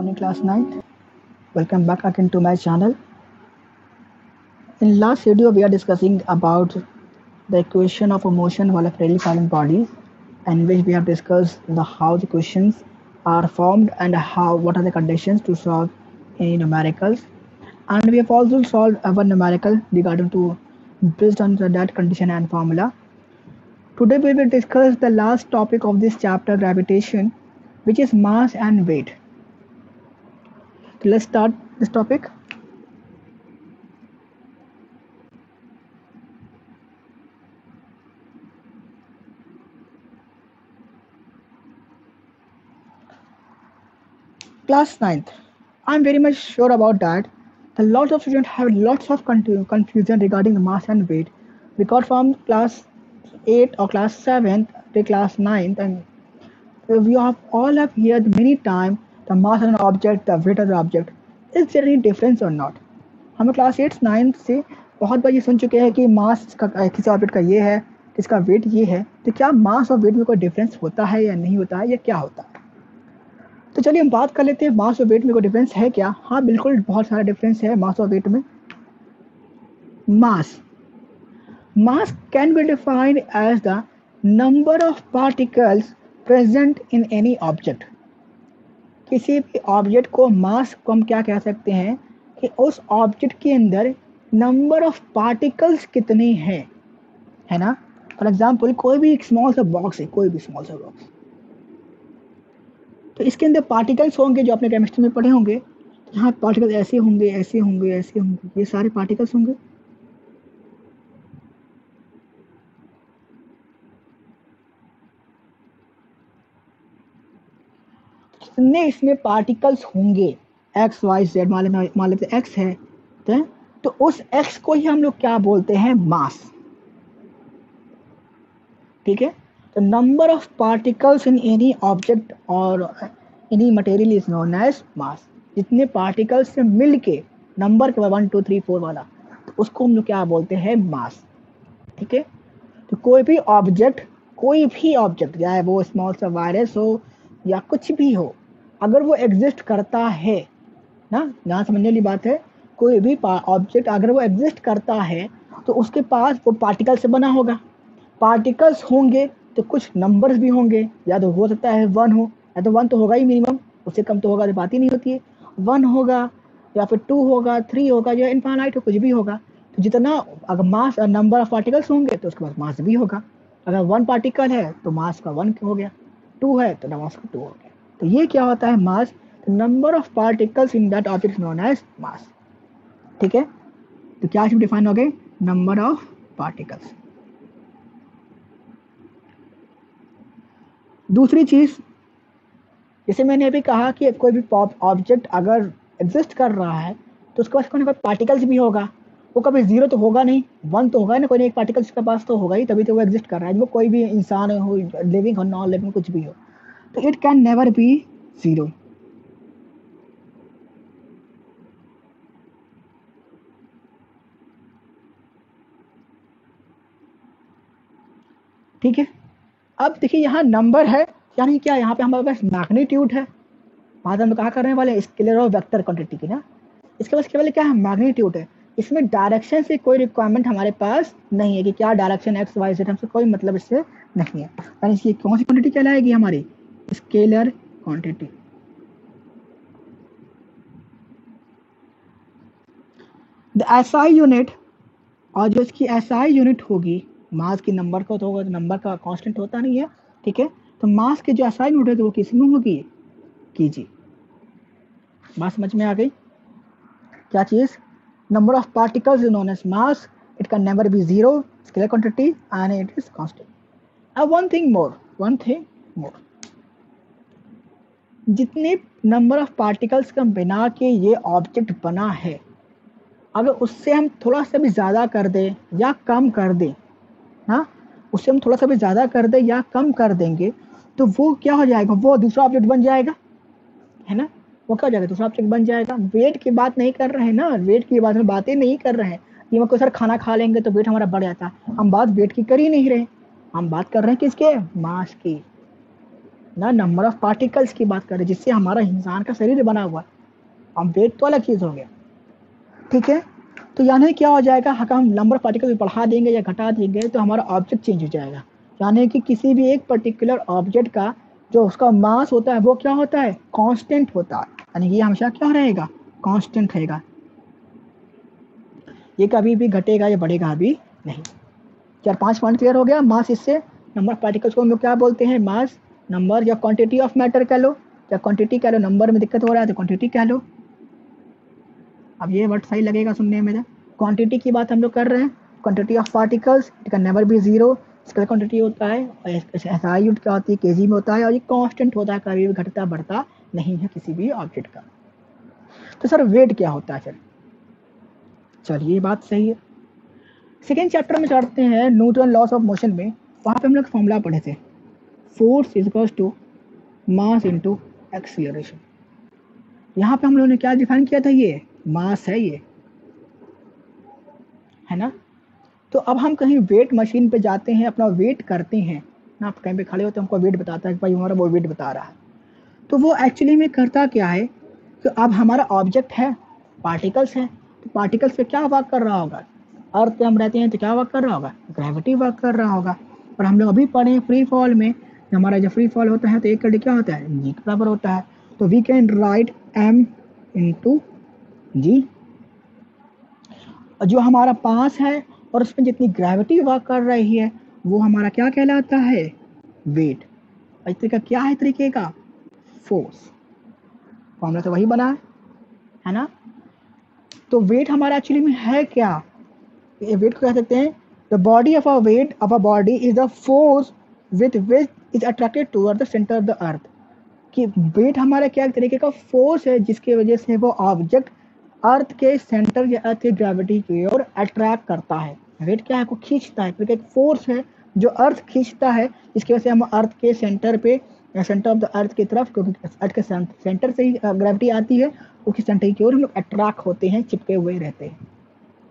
morning class 9th. Welcome back again to my channel. In last video we are discussing about the equation of a motion while a fairly silent body, in which we have discussed how the equations are formed and what are the conditions to solve any numericals, and we have also solved our numerical regarding to based on that condition and formula. Today we will discuss the last topic of this chapter, gravitation, which is mass and weight. So let's start this topic. Class 9th. I'm very much sure about that. A lot of students have lots of confusion regarding the mass and weight, because from class 8 or class 7th to class 9th, and we have all have heard many times the mass of an object, the weight of the object. Is there any difference or not? हम class 8 9 से बहुत बार ये सुन चुके हैं कि मास का किसी object का ये है, किसका वेट ये है, तो क्या मास और वेट में कोई डिफरेंस होता है या नहीं होता है, या क्या होता है? तो चलिए हम बात कर लेते हैं, मास और वेट में कोई डिफरेंस है क्या? हाँ बिल्कुल, बहुत सारा डिफरेंस है मास और वेट में. Mass can be defined as the number of particles present in any object. किसी भी ऑब्जेक्ट को मास को हम क्या कह सकते हैं कि उस ऑब्जेक्ट के अंदर नंबर ऑफ पार्टिकल्स कितने हैं, है ना. फॉर एग्जांपल कोई भी एक स्मॉल सा बॉक्स है, कोई भी स्मॉल सा बॉक्स, तो इसके अंदर पार्टिकल्स होंगे जो आपने केमिस्ट्री में पढ़े होंगे. तो यहाँ पार्टिकल ऐसे होंगे, ऐसे होंगे, ऐसे होंगे, ये सारे पार्टिकल्स होंगे. जितने इसमें पार्टिकल्स होंगे एक्स वाई जेड, मान लेते एक्स है तो उस एक्स को ही हम लोग क्या बोलते हैं? मास. ठीक है. तो number of particles in any object और any material is known as mass. जितने पार्टिकल्स से मिल के नंबर के 1 2 3 4 वाला, तो उसको हम लोग क्या बोलते हैं? मास. ठीक है. तो कोई भी ऑब्जेक्ट चाहे वो स्मॉल सा वायरस हो या कुछ भी हो, अगर वो एग्जिस्ट करता है ना, यहाँ समझने वाली बात है, कोई भी ऑब्जेक्ट अगर वो एग्जिस्ट करता है तो उसके पास वो पार्टिकल से बना होगा. पार्टिकल्स होंगे तो कुछ नंबर्स भी होंगे, या तो हो सकता है 1 हो, या तो 1 तो होगा ही मिनिमम, उससे कम तो होगा तो बात ही नहीं होती है. 1 होगा या फिर 2 होगा, 3 होगा, या इनफाइनाइट हो, कुछ भी होगा. तो जितना अगर मास और नंबर ऑफ पार्टिकल्स होंगे तो उसके पास मास भी होगा. अगर 1 पार्टिकल है तो मास का 1 हो गया, 2 है तो मास का 2 हो गया. तो ये क्या होता है? Mass. Number of particles in that object known as mass. ठीक है. तो क्या डिफाइन हो गए? Number of particles. दूसरी चीज, जैसे मैंने अभी कहा कि कोई भी ऑब्जेक्ट अगर एग्जिस्ट कर रहा है तो उसके पास कोई ना कोई पार्टिकल्स भी होगा. वो कभी 0 तो होगा नहीं, 1 तो होगा ना, कोई एक पार्टिकल्स के पास तो होगा ही, तभी तो वो एग्जिस्ट कर रहा है. वो कोई भी इंसान हो, लिविंग हो, नॉन लिविंग, कुछ भी हो, तो इट कैन नेवर बी 0. ठीक है. अब देखिए यहाँ नंबर है, यानी क्या यहाँ पे हमारे पास मैग्नीट्यूड है. बात हम कहाँ करने वाले? स्केलर और वेक्टर क्वांटिटी की ना. इसके पास केवल क्या है? मैग्नीट्यूड है. इसमें डायरेक्शन से कोई रिक्वायरमेंट हमारे पास नहीं है कि क्या डायरेक्शन एक्स वाई जेड, हमसे कोई मतलब इससे नहीं है. यानी इसकी कौन सी क्वांटिटी कहलाएगी? हमारी scalar quantity. The SI unit, और जो इसकी एसआई यूनिट होगी, मास की नंबर का तो होगा, तो नंबर का कांस्टेंट होता नहीं है. ठीक है. तो मास की जो एसआई यूनिट है वो किस में होगी? कीजी. बात समझ में आ गई? क्या चीज? Number of particles is known as mass. It can never be 0, scalar quantity, and it is constant. अब वन थिंग मोर, जितने नंबर ऑफ पार्टिकल्स का बिना के ये ऑब्जेक्ट बना है, अगर उससे हम थोड़ा सा भी ज़्यादा कर दें या कम कर दें, हाँ, उससे हम थोड़ा सा भी ज़्यादा कर दें या कम कर देंगे, तो वो क्या हो जाएगा? वो दूसरा ऑब्जेक्ट बन जाएगा, है ना. वो क्या हो जाएगा? दूसरा ऑब्जेक्ट बन जाएगा. वेट की बात नहीं कर रहे हैं ना, वेट की बात में बातें नहीं कर रहे हैं. ये मैं कोई सर खाना खा लेंगे तो वेट हमारा बढ़ जाता है, हम बात वेट की कर ही नहीं रहे. हम बात कर रहे हैं किसके? मास की. ना नंबर ऑफ पार्टिकल्स की बात कर रहे हैं जिससे हमारा इंसान का शरीर बना हुआ है। अब वेट तो अलग चीज हो गया, ठीक है। तो यानी क्या हो जाएगा, अगर हम नंबर ऑफ पार्टिकल बढ़ा देंगे या घटा देंगे तो हमारा ऑब्जेक्ट चेंज हो जाएगा। यानी कि किसी भी एक पर्टिकुलर ऑब्जेक्ट का जो उसका मास होता है वो क्या होता है, कांस्टेंट होता है, यानी कि ये हमेशा क्या रहेगा, कांस्टेंट रहेगा, ये कभी भी घटेगा या बढ़ेगा भी नहीं। 4-5 पॉइंट क्लियर हो गया। मास, इससे नंबर ऑफ पार्टिकल्स को हम लोग क्या बोलते हैं, मास, नंबर या क्वांटिटी ऑफ मैटर कह लो, या क्वांटिटी कह लो, नंबर में दिक्कत हो रहा है तो क्वांटिटी कह लो। अब ये वर्ड सही लगेगा सुनने में। क्वांटिटी की बात हम लोग कर रहे हैं, quantity of particles, it can never B zero, इसका क्वांटिटी होता है, एसआई यूनिट क्या होती है, केजी में होता है, और ये कांस्टेंट होता है, कभी भी घटता बढ़ता नहीं है किसी भी ऑब्जेक्ट का। तो सर वेट क्या होता है फिर, चलिए बात सही है। सेकेंड चैप्टर में चढ़ते हैं न्यूटन लॉस ऑफ मोशन में, वहां पे हम लोग फॉर्मूला पढ़े थे, force is equals to mass into acceleration. यहाँ पे हम लोगों ने क्या डिफाइन किया था, ये मास है ये, है ना। तो अब हम कहीं वेट मशीन पे जाते हैं, अपना वेट करते हैं ना, आप कहीं पे खड़े होते हैं, हमको वेट बताता है कि भाई हमारा वो वेट बता रहा है। तो वो एक्चुअली में करता क्या है कि अब हमारा ऑब्जेक्ट है, पार्टिकल्स है, तो पार्टिकल्स पे क्या वर्क कर रहा होगा, अर्थ पे हम रहते हैं तो क्या वर्क कर रहा होगा, ग्रेविटी वर्क कर रहा होगा। और हम लोग अभी पढ़े फ्री फॉल में, हमारा जब फ्री फॉल होता है तो एक करंट क्या होता है, जी के बराबर होता है। तो we can write m into g, जो हमारा पास है और उसमें जितनी ग्रेविटी वर्क कर रही है वो हमारा क्या कहलाता है, वेट। इस तरीका क्या है, तरीके का फोर्स, फॉर्मूला तो वही बना है ना। तो वेट हमारा एक्चुअली में है क्या, ये वेट को कह सकते हैं, the body of a weight of a body is the force with which is attracted toward the centre of the earth. कि वेट हमारा क्या एक तरीके का फोर्स है जिसकी वजह से वो ऑब्जेक्ट अर्थ के सेंटर या अर्थ की ग्रेविटी की ओर अट्रैक्ट करता है। वेट क्या है, को खींचता है, क्योंकि एक फोर्स है जो अर्थ खींचता है, इसकी वजह से हम अर्थ के सेंटर पे, सेंटर ऑफ द अर्थ की तरफ, क्योंकि अर्थ के सेंटर से ही ग्रेविटी आती है, उसकी सेंटर की ओर हम लोग अट्रैक्ट होते हैं, चिपके हुए रहते हैं।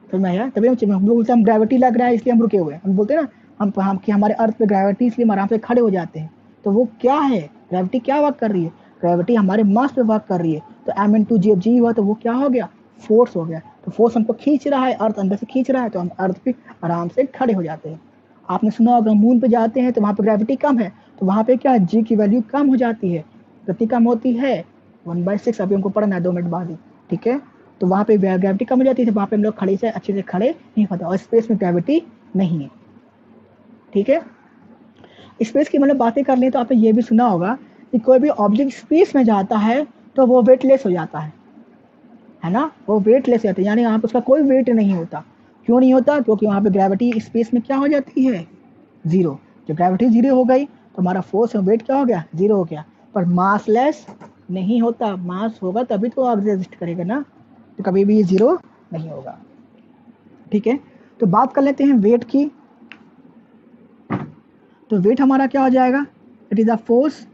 तो मैं यार तभी हम लोग बोलते हैं हम ग्रेविटी लग रहा है इसलिए हम रुके हुए हैं, हम बोलते हैं ना हम कि हमारे अर्थ पे ग्रेविटी, इसलिए हम आराम से खड़े हो जाते हैं। तो वो क्या है, ग्रेविटी क्या वर्क कर रही है, ग्रेविटी हमारे मास पे वर्क कर रही है। तो एम इन टू जी जी हुआ तो वो क्या हो गया, फोर्स हो गया। तो फोर्स हमको खींच रहा है, अर्थ अंदर से खींच रहा है, तो हम अर्थ पे आराम से खड़े हो जाते हैं। आपने सुना होगा मून पे जाते हैं तो वहाँ पे ग्रेविटी कम है, तो वहाँ पे क्या जी की वैल्यू कम हो जाती है, गति कम होती है 1/6, अभी हमको पढ़ना है 2 मिनट बाद ही, ठीक है। तो वहाँ पे ग्रेविटी कम हो जाती है, वहाँ पे हम लोग खड़े से अच्छे से खड़े नहीं होते, और स्पेस में ग्रेविटी नहीं है, ठीक है। स्पेस की मतलब बातें कर लें तो आपने ये भी सुना होगा कि कोई भी ऑब्जेक्ट स्पेस में जाता है तो वो वेटलेस हो जाता है ना, वो वेटलेस जाता है, यानी यहाँ पे उसका कोई वेट नहीं होता। क्यों नहीं होता, क्योंकि वहाँ पे ग्रेविटी स्पेस में क्या हो जाती है, जीरो। जब ग्रेविटी जीरो हो गई तो हमारा फोर्स और वेट क्या हो गया, जीरो हो गया। पर मासलेस नहीं होता, मास होगा तभी तो एग्जिस्ट करेगा ना, तो कभी भी ये जीरो नहीं होगा, ठीक है। तो बात कर लेते हैं वेट की। तो वेट हमारा क्या हो जाएगा, it is a force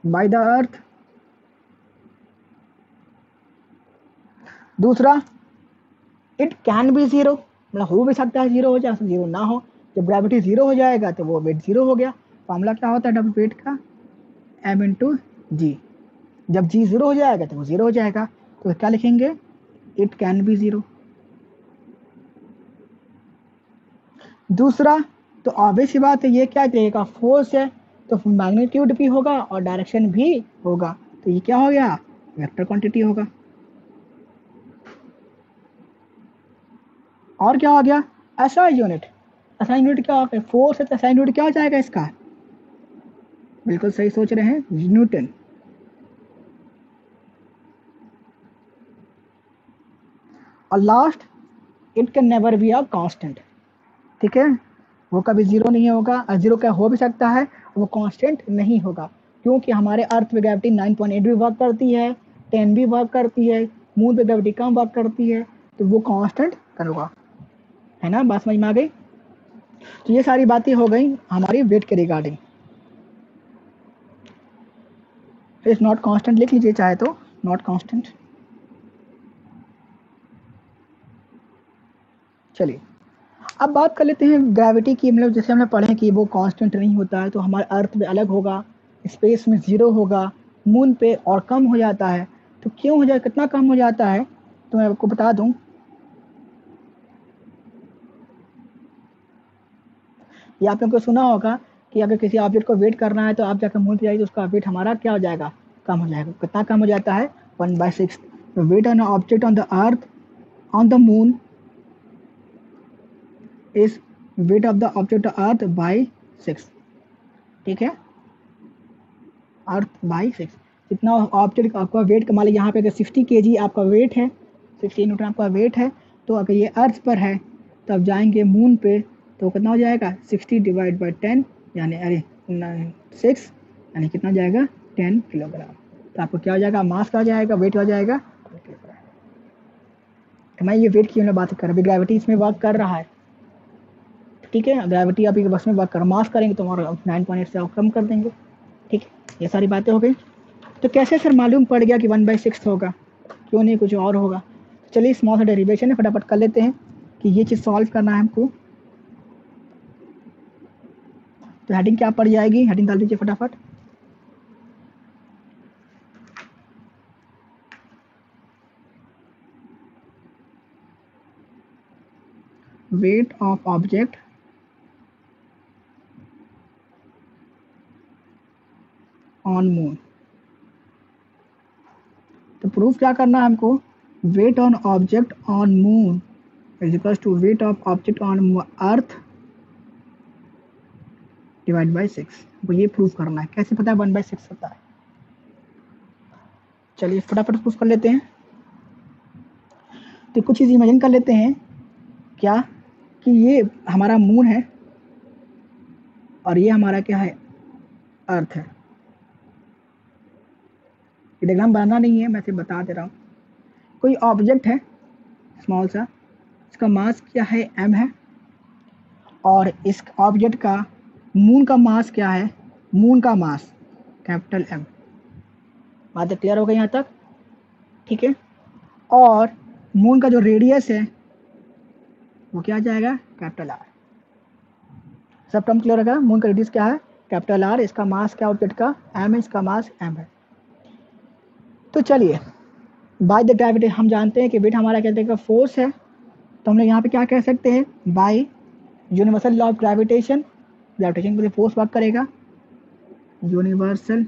by the earth. दूसरा, इट कैन बी जीरो, मतलब हो भी सकता है जीरो हो जाए, जीरो ना हो। जब ग्रेविटी जीरो हो जाएगा तो वो वेट जीरो हो गया। फॉर्मूला क्या होता है डबल वेट का, एम इंटू जी। जब जी जीरो हो जाएगा तो वो जीरो हो जाएगा, तो क्या लिखेंगे, इट कैन बी जीरो। दूसरा, तो ऑब्वियस सी बात है ये क्या करेगा, फोर्स है, तो मैग्नीट्यूड भी होगा और डायरेक्शन भी होगा, तो ये क्या हो गया, वेक्टर क्वांटिटी होगा। और क्या हो गया, एसआई यूनिट। एसआई यूनिट क्या होगा, फोर्स है तो एसआई यूनिट क्या हो जाएगा इसका, बिल्कुल सही सोच रहे हैं, न्यूटन। और last, it can never be a constant, ठीक है। वो कभी जीरो नहीं होगा, जीरो क्या हो भी सकता है, वो कांस्टेंट नहीं होगा, क्योंकि हमारे अर्थ पे ग्रेविटी 9.8 भी वर्क करती है, 10 भी वर्क करती है, मून पे ग्रेविटी कम वर्क करती है, तो वो कांस्टेंट होगा, है ना, बात समझ में आ गई। तो ये सारी बातें हो गई हमारी वेट के रिगार्डिंग। फिर नॉट कांस्टेंट लिख लीजिए चाहे तो, नॉट कांस्टेंट। चलिए अब बात कर लेते हैं ग्रेविटी की। मतलब जैसे हमने पढ़े कि वो कांस्टेंट नहीं होता है, तो हमारे अर्थ पे अलग होगा, स्पेस में 0 होगा, मून पे और कम हो जाता है। तो क्यों हो जाए, कितना कम हो जाता है, तो मैं आपको बता दूं। ये आप लोगों को सुना होगा कि अगर किसी ऑब्जेक्ट को वेट करना है तो आप जाकर मून पे जाइए, तो उसका वेट हमारा क्या हो जाएगा, कम हो जाएगा। कितना कम हो जाता है, 1/6। Weight on object on the earth on the moon is weight of the object earth by 6। ठीक है, अर्थ बाई 6। जितना ऑब्जेक्ट आपका वेट, मान लीजिए यहाँ पे अगर 60 kg आपका वेट है, 60 न्यूटन आपका वेट है, तो अगर ये अर्थ पर है तो आप जाएंगे मून पे, तो कितना हो जाएगा, 60 डिवाइड बाई 10, यानी अरे 6, यानी कितना जाएगा, 10 किलोग्राम। तो आपको क्या हो जाएगा, मास का हो जाएगा, वेट हो जाएगा 10 किलोग्राम। तो मैं ये वेट की बात कर रहा हूँ, ग्रेविटी इसमें वर्क कर रहा है। ठीक है, ग्रेविटी अभी बस में वर्क कर, मास करेंगे तो हमारा 9.8 से कम कर देंगे। ठीक है, ये सारी बातें हो गई। तो कैसे सर मालूम पड़ गया कि 1/6 होगा, क्यों नहीं कुछ और होगा। चलिए स्मॉल सा डेरिवेशन है, फटाफट कर लेते हैं कि ये चीज़ सॉल्व करना है हमको। तो हेडिंग क्या पड़ जाएगी, हेडिंग डाल दीजिए फटाफट। Weight of object on moon. तो प्रूफ क्या करना है हमको, weight on object on moon is equal to weight of object on earth divide by 6। वो ये प्रूफ करना है। कैसे पता है 1/6 होता है, चलिए फटाफट प्रूफ कर लेते हैं। तो कुछ चीज़ इमेजिन कर लेते हैं, क्या कि ये हमारा मून है और ये हमारा क्या है, अर्थ है। ये डायग्राम बनाना नहीं है, मैं सिर्फ बता दे रहा हूँ। कोई ऑब्जेक्ट है स्मॉल सा, इसका मास क्या है, m है, और इस ऑब्जेक्ट का मून का मास क्या है, मून का मास कैपिटल M। बात क्लियर हो गई यहाँ तक, ठीक है। और मून का जो रेडियस है वो क्या आ जाएगा, कैपिटल R। सब टर्म क्लियर होगा। मून का रेडियस क्या है, कैपिटल R, इसका मास क्या ऑब्जेक्ट का, M है, इसका मास M है। तो चलिए, बाय द ग्रेविटी हम जानते हैं कि वेट हमारा कहते हैं फोर्स है, तो हम लोग यहाँ पे क्या कह सकते हैं, bye universal law of gravitation. Gravitation के लिए फोर्स वर्क करेगा, यूनिवर्सल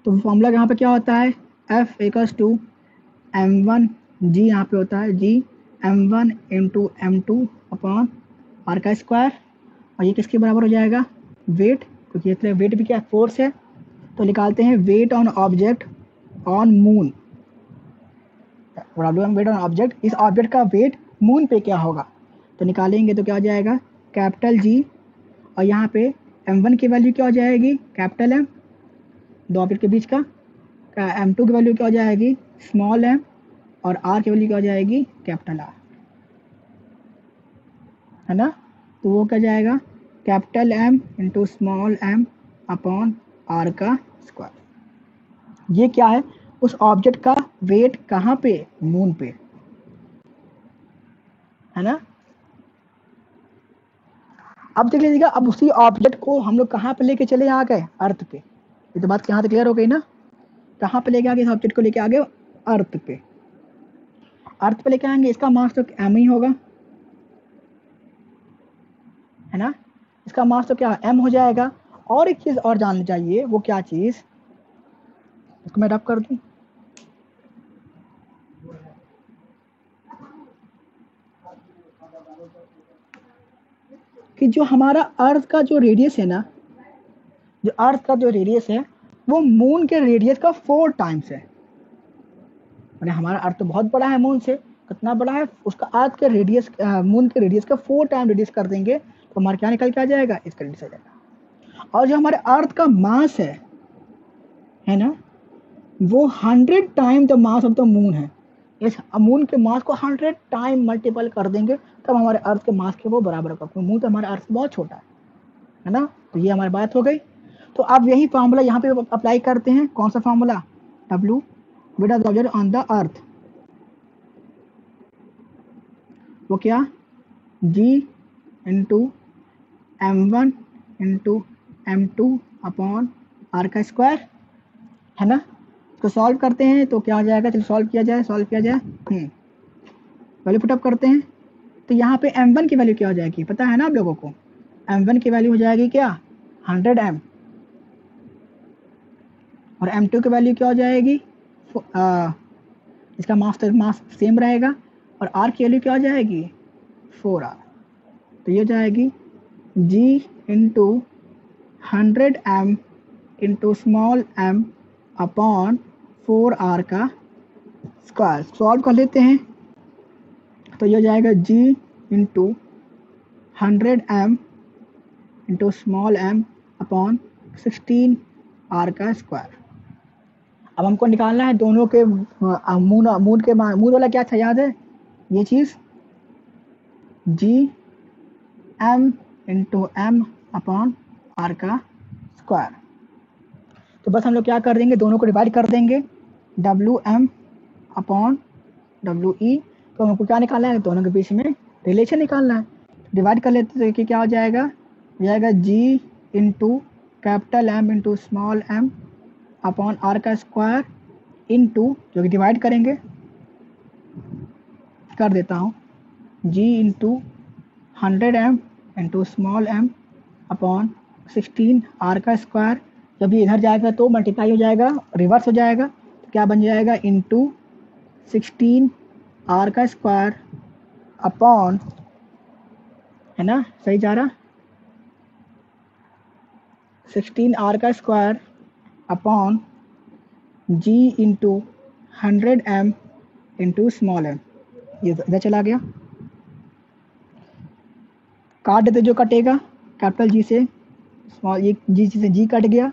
तो फॉर्मूला यहाँ पे क्या होता है, F equals to m1 g, यहाँ पे होता है g m1 into m2 upon r का स्क्वायर। और ये किसके बराबर हो जाएगा, वेट, क्योंकि इसलिए वेट भी क्या फोर्स है। तो निकालते हैं weight on object on moon, weight on object, इस ऑब्जेक्ट का वेट मून पे क्या होगा। तो निकालेंगे तो क्या हो जाएगा, कैपिटल G, और यहाँ पे m1 की वैल्यू क्या हो जाएगी, कैपिटल M, दो ऑब्जेक्ट के बीच का। m2 की वैल्यू क्या हो जाएगी, स्मॉल m, और r की वैल्यू क्या हो जाएगी, कैपिटल R, है ना। तो वो क्या जाएगा, capital M into small m upon r का स्क्वायर। ये क्या है, उस ऑब्जेक्ट का वेट कहाँ पे, मून पे, है ना। अब देख लीजिएगा, अब उसी ऑब्जेक्ट को हम लोग कहाँ पे लेके चले आ गए, अर्थ पे। ये तो बात यहाँ तक क्लियर हो गई ना। कहाँ पे लेके आ गए, इस ऑब्जेक्ट को लेके आ गए अर्थ पे। अर्थ पे लेके आएंगे, इसका मास तो m ही होगा, है ना। इसका मास तो क्या m हो जाएगा। और एक चीज और जाननी चाहिए, वो क्या चीज, इसको मैं रब कर दूं, कि जो हमारा अर्थ का जो रेडियस है ना, जो अर्थ का जो रेडियस है वो मून के रेडियस का 4 टाइम्स है। मैंने हमारा अर्थ तो बहुत बड़ा है मून से, कितना बड़ा है, उसका अर्थ के रेडियस, मून के रेडियस का 4 टाइम रेडियस कर देंगे तो हमारा क्या निकल के आ जाएगा, इसका रेडियस आ जाएगा। और जो हमारे अर्थ का मास है ना, वो 100 time the mass of the moon है। इस मून के मास को 100 टाइम मल्टीपल कर देंगे तब हमारे अर्थ के मास के वो बराबर होगा, क्योंकि मून तो हमारे अर्थ से बहुत छोटा है ना। तो ये हमारी बात हो गई। तो आप यही फार्मूला यहाँ पे अप्लाई करते हैं। कौन सा formula? W weight of the object on the earth, वो क्या? G into M1 into M2 upon R का स्क्वायर, है ना। इसको सॉल्व करते हैं तो क्या हो जाएगा? चलो सॉल्व किया जाए। वैल्यू पुटअप करते हैं तो यहाँ पे M1 की वैल्यू क्या हो जाएगी पता है ना आप लोगों को? M1 की वैल्यू हो जाएगी क्या? 100 M, और M2 की वैल्यू क्या हो जाएगी? इसका मास सेम रहेगा, और R की वैल्यू क्या हो जाएगी? 4R। तो ये हो जाएगी G into 100 M into small m upon 4R का स्क्वायर। सॉल्व कर लेते हैं तो ये हो जाएगा G into 100 M into small m upon 16R का स्क्वायर। अब हमको निकालना है दोनों के मूल वाला क्या था याद है? ये चीज़ G M into M upon R का स्क्वायर। तो बस हम लोग क्या कर देंगे? दोनों को डिवाइड कर देंगे, WM अपॉन WE। तो हमको क्या निकालना है? दोनों के बीच में रिलेशन निकालना है। डिवाइड कर लेते हैं तो क्या हो जाएगा? हो जाएगा G into capital M into small m upon R का स्क्वायर इंटू, जो कि डिवाइड करेंगे, कर देता हूँ, G into 100 M into small m upon 16R का स्क्वायर। जब ये इधर जाएगा तो मल्टीप्लाई हो जाएगा, रिवर्स हो जाएगा, तो क्या बन जाएगा? इंटू 16R का स्क्वायर अपॉन, है ना, सही जा रहा, 16R का square upon G into 100 M into small m। ये इधर चला गया, काट देते जो कटेगा, कैपिटल G से स्मॉल, ये G से G कट गया,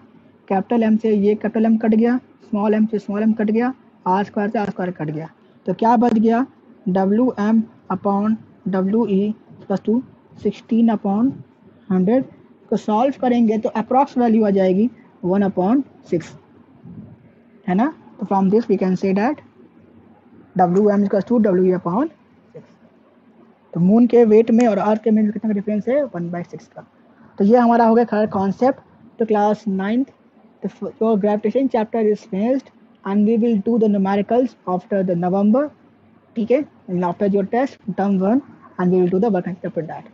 कैपिटल M से ये कैपिटल M कट गया, स्मॉल m से स्मॉल m कट गया, R स्क्वायर से R स्क्वायर कट गया। तो क्या बच गया? WM upon WE plus two 16 upon 100 को सॉल्व करेंगे तो अप्रॉक्स वैल्यू आ जाएगी 1/6, है ना। तो from this we can say that WM equals to WE upon 6। तो मून के वेट में और अर्थ के में कितना डिफरेंस है? 1/6 का। तो ये हमारा हो गया खैर कॉन्सेप्ट। तो class 9th your gravitation chapter is finished and we will do the numericals after the November, ठीक है, and after your test term 1, and we will do the work after that.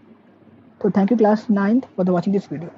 So thank you class 9th for the watching this video.